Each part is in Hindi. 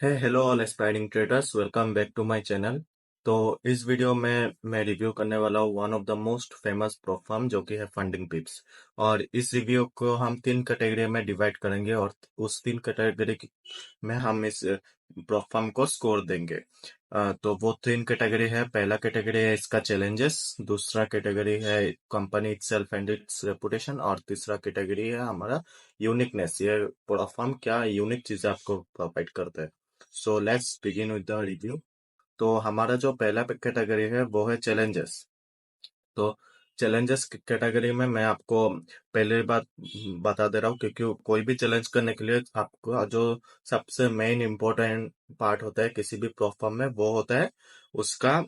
है hello all aspiring traders, welcome back to my channel. तो इस वीडियो में मैं रिव्यू करने वाला हूँ one of the most famous prop firm जो कि है फंडिंग पिप्स। और इस रिव्यू को हम तीन कैटेगरी में डिवाइड करेंगे और उस तीन कैटेगरी में हम इस प्रोप फर्म को स्कोर देंगे। तो वो तीन कैटेगरी है। पहला कैटेगरी है इसका चैलेंजेस, दूसरा कैटेगरी है company itself and it's reputation, और तीसरा कैटेगरी है हमारा यूनिकनेस। ये प्रोप फर्म क्या यूनिक चीजें आपको प्रोवाइड करता है। So let's begin with the review. तो हमारा जो पहला कैटेगरी है वो है चैलेंजेस। तो चैलेंजेस कैटेगरी में मैं आपको पहले बात बता दे रहा हूँ, क्योंकि कोई भी चैलेंज करने के लिए आपको जो सबसे मेन इम्पोर्टेंट पार्ट होता है किसी भी प्लेटफॉर्म में, वो होता है उसका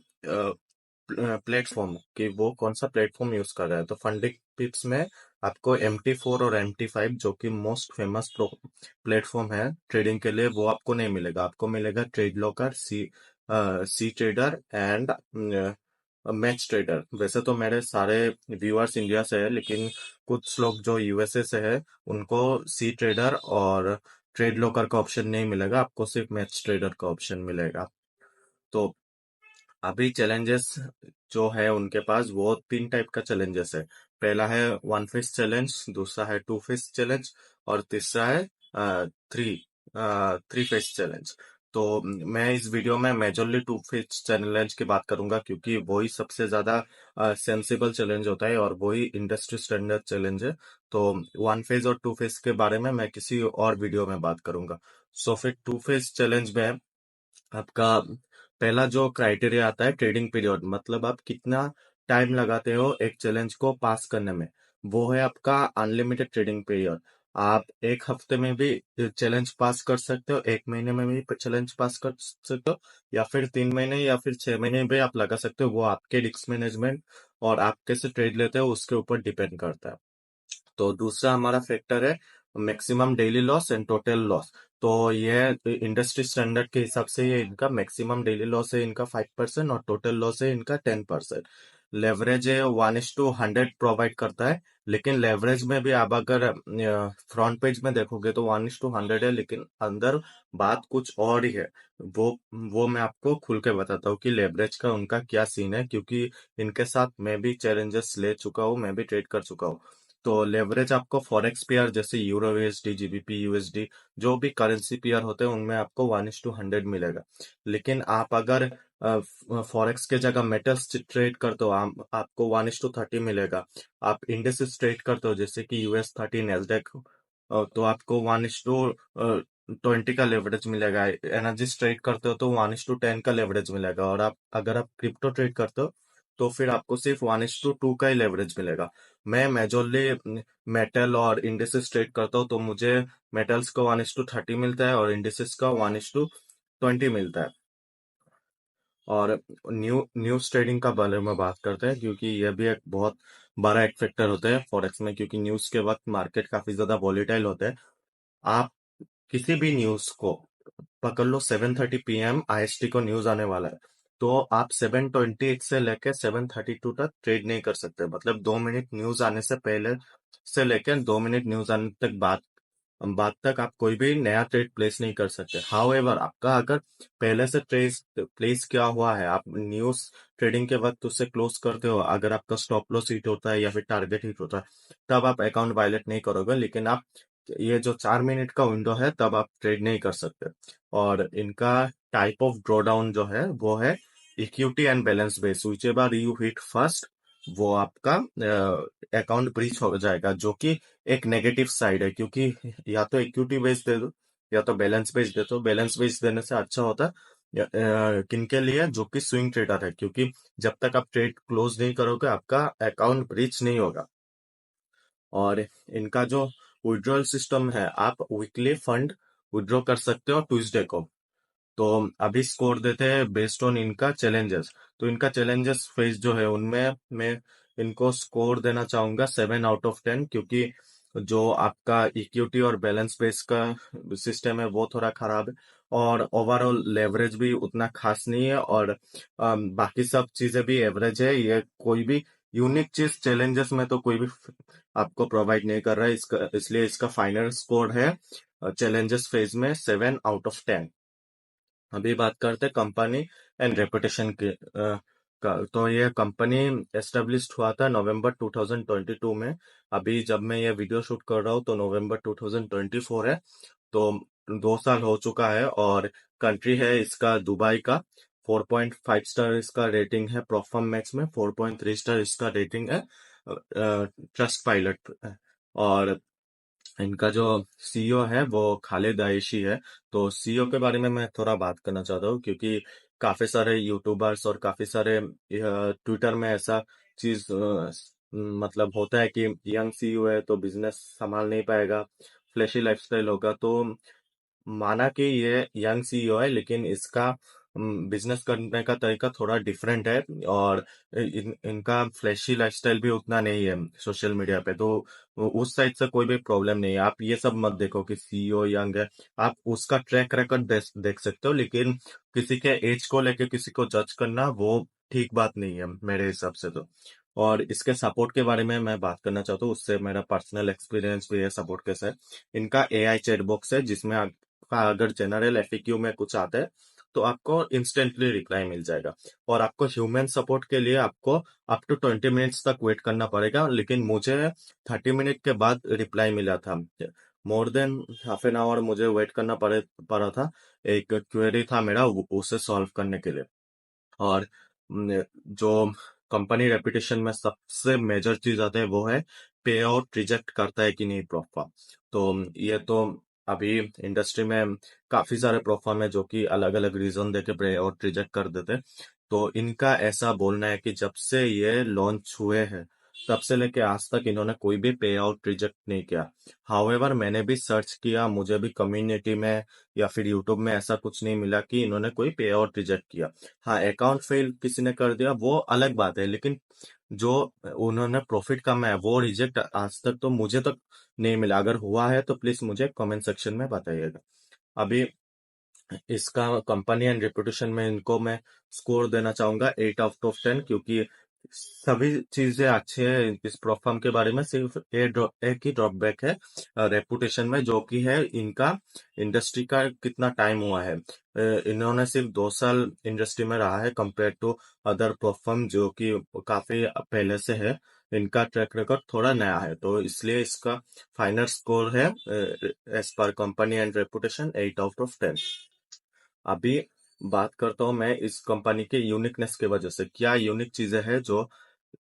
प्लेटफॉर्म, कि वो कौन सा प्लेटफॉर्म यूज कर रहा है। तो फंडिंग पिप्स में आपको MT4 और MT5 जो कि मोस्ट फेमस प्लेटफॉर्म है ट्रेडिंग के लिए, वो आपको नहीं मिलेगा। आपको मिलेगा trade locker, C trader and match trader. वैसे तो मेरे सारे व्यूअर्स इंडिया से है, लेकिन कुछ लोग जो यूएसए से है उनको सी ट्रेडर और ट्रेड लॉकर का ऑप्शन नहीं मिलेगा, आपको सिर्फ मैच ट्रेडर का ऑप्शन मिलेगा। तो अभी चैलेंजेस जो है उनके पास वो तीन टाइप का चैलेंजेस है। पहला है वन फेस चैलेंज, दूसरा है टू फेस चैलेंज, और तीसरा है थ्री थ्री फेस चैलेंज। तो मैं इस वीडियो में मेजरली टू फेस चैलेंज की बात करूंगा, क्योंकि वही सबसे ज्यादा सेंसिबल चैलेंज होता है और वही इंडस्ट्री स्टैंडर्ड चैलेंज है। तो वन फेज और टू फेज के बारे में मैं किसी और वीडियो में बात करूंगा। सो फिर टू फेज चैलेंज में आपका पहला जो क्राइटेरिया आता है ट्रेडिंग पीरियड, मतलब आप कितना टाइम लगाते हो एक चैलेंज को पास करने में, वो है आपका अनलिमिटेड ट्रेडिंग पीरियड। आप एक हफ्ते में भी चैलेंज पास कर सकते हो, एक महीने में भी चैलेंज पास कर सकते हो, या फिर 3 महीने या फिर 6 महीने भी आप लगा सकते हो। वो आपके रिस्क मैनेजमेंट और आप कैसे ट्रेड लेते हो उसके ऊपर डिपेंड करता है। तो दूसरा हमारा फैक्टर है maximum daily loss and total loss. तो ये इंडस्ट्री स्टैंडर्ड के हिसाब से ये इनका मैक्सिमम डेली लॉस है इनका 5% और टोटल लॉस है इनका 10%। लेवरेज है 1:100 प्रोवाइड करता है, लेकिन लेवरेज में भी आप अगर फ्रंट पेज में देखोगे तो 1:100 है, लेकिन अंदर बात कुछ और ही है। वो वो मैं आपको खुल के बताता हूँ कि लेवरेज का उनका क्या सीन है, क्योंकि इनके साथ मैं भी चैलेंजेस ले चुका हूँ, मैं भी ट्रेड कर चुका हूँ। तो लेवरेज आपको फॉरेक्स पेयर जैसे यूरो यूएसडी, जीबीपी यूएसडी, जो भी करेंसी पेयर होते हैं उनमें आपको 1:100 मिलेगा। लेकिन आप अगर फॉरेक्स के जगह मेटल्स ट्रेड करते हो, आपको 1:30 मिलेगा। आप इंडेक्सेस ट्रेड करते हो जैसे कि US30 नेस्डेक, तो आपको 1:20 का लेवरेज मिलेगा। एनर्जी ट्रेड करते हो तो 1:10 का लेवरेज मिलेगा। और आप अगर आप क्रिप्टो ट्रेड करते हो तो फिर आपको सिर्फ 1:2 का ही लेवरेज मिलेगा। मैं मेजरली मेटल और इंडिसेस ट्रेड करता हूँ, तो मुझे मेटल्स का 1:30 मिलता है और इंडिसेस का 1:20 मिलता है। और न्यूज ट्रेडिंग का बारे में बात करते हैं, क्योंकि यह भी एक बहुत बड़ा एक फैक्टर होता है फॉरेक्स में, क्योंकि न्यूज के वक्त मार्केट काफी ज्यादा वॉलेटाइल होता है। आप किसी भी न्यूज को पकड़ लो, 7:30 PM IST को न्यूज आने वाला है, तो आप 7:28 से लेकर 7:32 तक ट्रेड नहीं कर सकते। मतलब 2 मिनट न्यूज आने से पहले से लेकर 2 मिनट न्यूज आने तक बाद तक आप कोई भी नया ट्रेड प्लेस नहीं कर सकते। हाउएवर आपका अगर पहले से ट्रेड प्लेस किया हुआ है, आप न्यूज ट्रेडिंग के वक्त उससे क्लोज करते हो, अगर आपका स्टॉप लॉस हिट होता है या फिर टारगेट हिट होता है, तब आप अकाउंट वायलेट नहीं करोगे। लेकिन आप ये जो 4 मिनट का विंडो है तब आप ट्रेड नहीं कर सकते। और इनका टाइप ऑफ ड्रॉडाउन जो है वो है equity and balance base. Which ever you hit first, वो आपका अकाउंट ब्रीच हो जाएगा, जो कि एक नेगेटिव साइड है। क्योंकि या तो इक्विटी बेस दे दो या तो बैलेंस बेस दे दो। बैलेंस बेस देने से अच्छा होता है किनके लिए, जो कि स्विंग ट्रेडर है, क्योंकि जब तक आप ट्रेड क्लोज नहीं करोगे आपका अकाउंट ब्रीच नहीं होगा। और इनका जो विड्रॉल सिस्टम है, आप वीकली फंड विड्रॉ कर सकते हो ट्यूसडे को। तो अभी स्कोर देते हैं बेस्ड ऑन इनका चैलेंजेस। तो इनका चैलेंजेस फेज जो है उनमें मैं इनको स्कोर देना चाहूंगा 7/10, क्योंकि जो आपका इक्विटी और बैलेंस बेस का सिस्टम है वो थोड़ा खराब है, और ओवरऑल लेवरेज भी उतना खास नहीं है, और बाकी सब चीजें भी एवरेज है। ये कोई भी यूनिक चीज चैलेंजेस में तो कोई भी आपको प्रोवाइड नहीं कर रहा है, इसका इसलिए इसका फाइनल स्कोर है चैलेंजेस फेज में 7/10। अभी बात करते हैं कंपनी एंड रेपुटेशन की तो ये कंपनी एस्टेब्लिश्ड हुआ था नवंबर 2022 में। अभी जब मैं ये वीडियो शूट कर रहा हूँ तो नवंबर 2024 है। तो 2 साल हो चुका है और कंट्री है इसका दुबई का। 4.5 स्टार इसका रेटिंग है परफॉर्म मैक्स में। 4.3 स्टार इसका रेटिंग है ट्रस्ट पायलट। और इनका जो सीईओ है वो खालिद आयशी है। तो सीईओ के बारे में मैं थोड़ा बात करना चाहता हूँ क्योंकि काफी सारे यूट्यूबर्स और काफी सारे ट्विटर में ऐसा चीज मतलब होता है कि यंग सीईओ है तो बिजनेस संभाल नहीं पाएगा, फ्लैशी लाइफस्टाइल होगा। तो माना कि ये यंग सीईओ है लेकिन इसका बिजनेस करने का तरीका थोड़ा डिफरेंट है। और इनका फ्लैशी लाइफस्टाइल भी उतना नहीं है सोशल मीडिया पे। तो उस साइड से कोई भी प्रॉब्लम नहीं है। आप ये सब मत देखो कि सीईओ यंग है। आप उसका ट्रैक रिकॉर्ड देख सकते हो, लेकिन किसी के एज को लेके किसी को जज करना वो ठीक बात नहीं है मेरे हिसाब से तो। और इसके सपोर्ट के बारे में मैं बात करना चाहता हूँ, उससे मेरा पर्सनल एक्सपीरियंस भी है सपोर्ट कैसा है। इनका एआई चैट बॉक्स है जिसमें का अगर जनरल एफएक्यू में कुछ आता है तो आपको इंस्टेंटली रिप्लाई मिल जाएगा। और आपको ह्यूमन सपोर्ट के लिए आपको अप टू 20 मिनट्स तक वेट करना पड़ेगा, लेकिन मुझे 30 मिनट के बाद रिप्लाई मिला था। More than half an hour मुझे वेट करना पड़ा था। एक क्वेरी था मेरा उसे सॉल्व करने के लिए। और जो कंपनी रेपुटेशन में सबसे मेजर चीज आता है वो है पे आउट रिजेक्ट करता है कि नहीं प्रोफा। तो ये तो अभी इंडस्ट्री में काफी सारे प्रोफार्म है जो कि अलग अलग रीजन देके पे आउट रिजेक्ट कर देते। तो इनका ऐसा बोलना है कि जब से ये लॉन्च हुए हैं तब से लेके आज तक इन्होंने कोई भी पे आउट रिजेक्ट नहीं किया। हाउएवर मैंने भी सर्च किया, मुझे भी कम्युनिटी में या फिर यूट्यूब में ऐसा कुछ नहीं मिला कि इन्होंने कोई पे आउट रिजेक्ट किया। हाँ, अकाउंट फेल किसी ने कर दिया वो अलग बात है, लेकिन जो उन्होंने प्रॉफिट कमाया वो रिजेक्ट आज तक तो मुझे तक नहीं मिला। अगर हुआ है तो प्लीज मुझे कमेंट सेक्शन में बताइएगा। अभी इसका कंपनी एंड रेपुटेशन में इनको मैं स्कोर देना चाहूंगा 8 आउट ऑफ 10, क्योंकि सभी चीजें अच्छी है इस प्रोफार्म के बारे में। सिर्फ एक ही ड्रॉबैक है रेपुटेशन में, जो कि है इनका इंडस्ट्री का कितना टाइम हुआ है। इन्होंने सिर्फ 2 साल इंडस्ट्री में रहा है कंपेयर टू अदर प्रोफार्म जो कि काफी पहले से है। इनका ट्रैक रिकॉर्ड थोड़ा नया है, तो इसलिए इसका फाइनल स्कोर है as per company and reputation 8 out of 10। अभी बात करता हूँ मैं इस कंपनी के यूनिकनेस की वजह से, क्या यूनिक चीजें हैं जो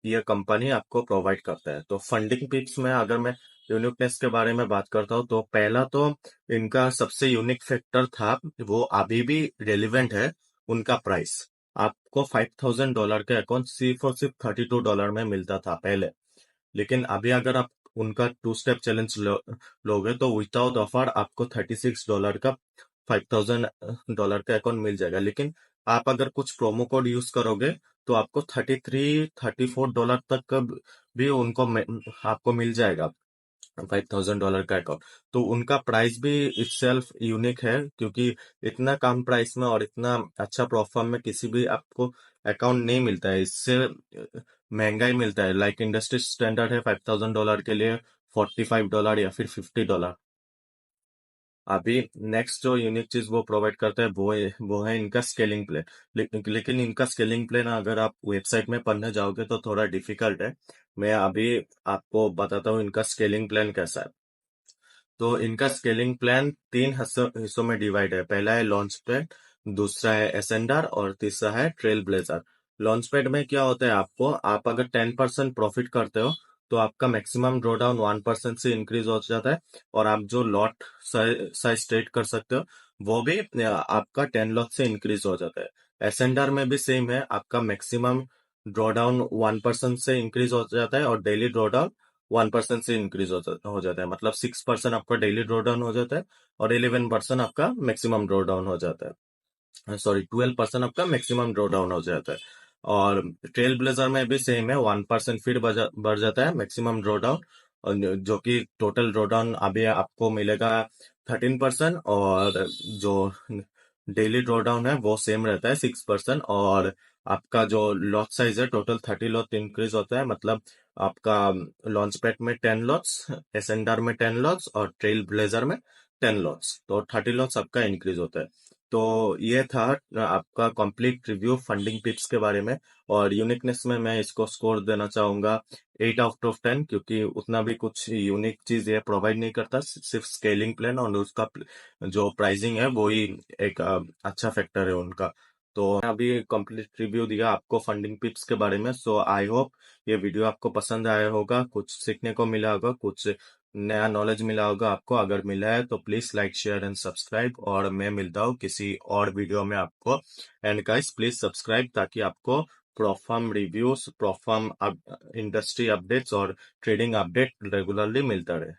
ये कंपनी आपको प्रोवाइड करता है। तो फंडिंग पिप्स में अगर मैं यूनिकनेस के बारे में बात करता हूँ तो पहला तो इनका सबसे यूनिक फैक्टर था, वो अभी भी रेलिवेंट है, उनका प्राइस। आपको $5,000 का अकाउंट सिर्फ और सिर्फ $32 में मिलता था पहले, लेकिन अभी अगर आप उनका 2 स्टेप चैलेंज लोगे तो विदाउट ऑफर आपको $36 का $5,000 का अकाउंट मिल जाएगा। लेकिन आप अगर कुछ प्रोमो कोड यूज करोगे तो आपको $33-34 तक का भी आपको मिल जाएगा $5,000 का अकाउंट। तो उनका प्राइस भी इटसेल्फ यूनिक है, क्योंकि इतना कम प्राइस में और इतना अच्छा प्रोफार्म में किसी भी आपको अकाउंट नहीं मिलता है। इससे महंगा ही मिलता है। लाइक इंडस्ट्री स्टैंडर्ड है $5,000 के लिए $45 या फिर $50। अभी नेक्स्ट जो यूनिक चीज वो प्रोवाइड करता है वो है इनका स्केलिंग प्लान। लेकिन इनका स्केलिंग प्लान अगर आप वेबसाइट में पढ़ने जाओगे तो थोड़ा डिफिकल्ट है। मैं अभी आपको बताता हूँ इनका स्केलिंग प्लान कैसा है। तो इनका स्केलिंग प्लान 3 हिस्सों में डिवाइड है। पहला है लॉन्च पैड, दूसरा है एसेंडर और तीसरा है ट्रेल ब्लेजर। लॉन्च पैड में क्या होता है, आप अगर 10% प्रॉफिट करते हो तो आपका मैक्सिमम ड्रॉडाउन 1% से इंक्रीज हो जाता है। और आप जो लॉट साइज ट्रेड कर सकते हो वो भी आपका 10 लॉट से इंक्रीज हो जाता है। एसेंडर में भी सेम है, आपका मैक्सिमम ड्रॉडाउन 1% से इंक्रीज हो जाता है और डेली ड्रॉडाउन 1% से इंक्रीज हो जाता है। मतलब 6% आपका डेली ड्रॉ डाउन हो जाता है और 11% आपका मैक्सिमम ड्रॉ डाउन हो जाता है। सॉरी, 12% आपका मैक्सिमम ड्रॉ डाउन हो जाता है। और ट्रेल ब्लेजर में भी सेम है, 1% फिर बढ़ जाता है मैक्सिमम ड्रॉ डाउन। और जो कि टोटल ड्रॉ डाउन अभी आपको मिलेगा 13%। और जो डेली ड्रॉ डाउन है वो सेम रहता है 6%। और आपका जो लॉट साइज है टोटल 30 लॉट इंक्रीज होता है। मतलब आपका लॉन्च पैड में 10 लॉट्स, एसेंडर में 10 लॉट्स और ट्रेल ब्लेजर में 10 लॉट्स, तो 30 लॉट्स आपका इंक्रीज होता है। तो ये था आपका कंप्लीट रिव्यू फंडिंग टिप्स के बारे में। और यूनिकनेस में मैं इसको स्कोर देना चाहूंगा 8 आउट ऑफ 10, क्योंकि उतना भी कुछ यूनिक चीज ये प्रोवाइड नहीं करता, सिर्फ स्केलिंग प्लान और उसका जो प्राइसिंग है वो ही एक अच्छा फैक्टर है उनका। तो मैं अभी कंप्लीट रिव्यू दिया आपको फंडिंग टिप्स के बारे में। सो आई होप ये वीडियो आपको पसंद आया होगा, कुछ सीखने को मिला होगा, कुछ नया नॉलेज मिला होगा आपको। अगर मिला है तो please like share and subscribe, और मैं मिलता हूँ किसी और वीडियो में आपको। एंड गाइस प्लीज सब्सक्राइब, ताकि आपको प्रोफार्म रिव्यूज, प्रोफार्म इंडस्ट्री अपडेट्स और ट्रेडिंग अपडेट रेगुलरली मिलता रहे।